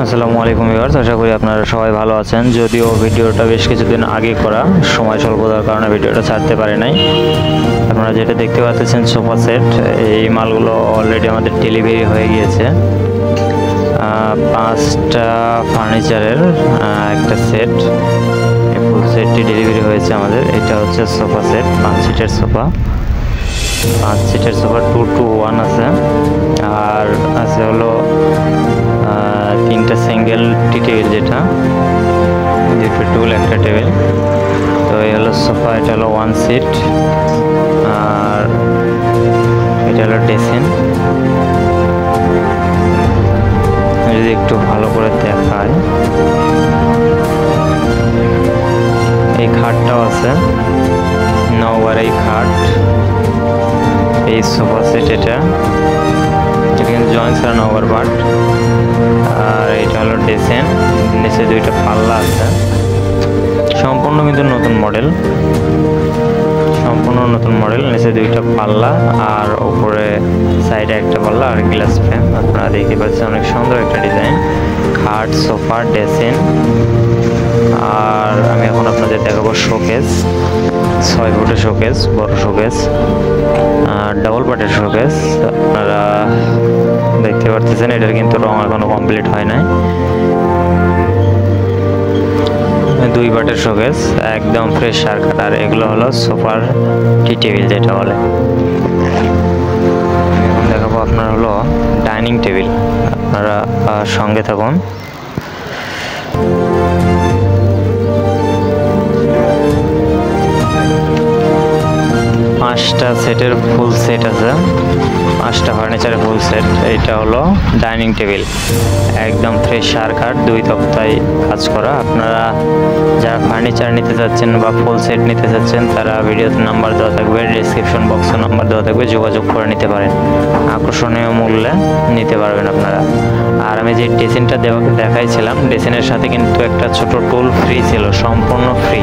আসসালামু আলাইকুম ভিউয়ার্স, আশা করি আপনারা সবাই ভালো আছেন। যদিও ভিডিওটা বেশ কিছুদিন আগে করা, সময় স্বল্পতার কারণে ভিডিওটা ছাড়তে পারি নাই। আপনারা যেটা দেখতে পাচ্ছেন সোফা সেট, এই মালগুলো অলরেডি আমাদের ডেলিভারি হয়ে গিয়েছে। 5টা ফার্নিচারের একটা সেট, এই ফুল সেটটি ডেলিভারি হয়েছে আমাদের। এটা হচ্ছে সোফা সেট, 5 সিটের সোফা, 5 সিটের সোফা 2 to 1 আছে। আর আছে হলো 3টা সিঙ্গেল টি টেবিল, যেটা 2টো টুল একটা টেবিল। তো এই হলো সোফা, এটা হলো 1 সিট, আর এটা হলো ড্রেসিং। যদি একটু ভালো করে দেখায়, এই খাটটাও আছে, নওয়ার এই খাট, এই সোফা সেট, এটা কিন্তু জয়েন্টস আর নওয়ার বাট। আর এটা হলো ড্রেসিং, নিচে 2টা পাল্লা আছে, সম্পূর্ণ কিন্তু নতুন মডেল, সম্পূর্ণ নতুন মডেল। নিচে 2টা পাল্লা আর উপরে সাইডে একটা পাল্লা আর গ্লাস ফ্রেম। আপনারা দেখতে পাচ্ছেন অনেক সুন্দর একটা ডিজাইন, খাট, সোফা, ড্রেসিং। আর আমি এখন আপনাদের দেখাবো শোকেস, 6 ফুটের শোকেস, বড় শোকেস, ডাবল পার্টের শোকেস। আপনারা দেখতে পাচ্ছেন এটার কিন্তু রং এখনো কমপ্লিট হয় নাই। 2 পার্টের শোকেস, একদম ফ্রেশ আর কাটার। এগুলো হলো সোফার টি টেবিল যেটা বলে। এখন দেখাবো আপনার হলো ডাইনিং টেবিল, আপনারা সঙ্গে থাকুন। 5টা সেটের ফুল সেট আছে, 5টা ফার্নিচারের ফুল সেট। এইটা হলো ডাইনিং টেবিল, একদম ফ্রেশ আর কাঠ, 2 তক্তায় কাজ করা। আপনারা যারা ফার্নিচার নিতে চাচ্ছেন বা ফুল সেট নিতে চাচ্ছেন, তারা ভিডিওতে নাম্বার দেওয়া থাকবে, ডিসক্রিপশন বক্সে নাম্বার দেওয়া থাকবে, যোগাযোগ করে নিতে পারেন। আকর্ষণীয় মূল্যে নিতে পারবেন আপনারা। আর আমি যে ড্রেসিংটা দেখাইছিলাম, ড্রেসিংয়ের সাথে কিন্তু একটা ছোট টুল ফ্রি ছিল, সম্পূর্ণ ফ্রি।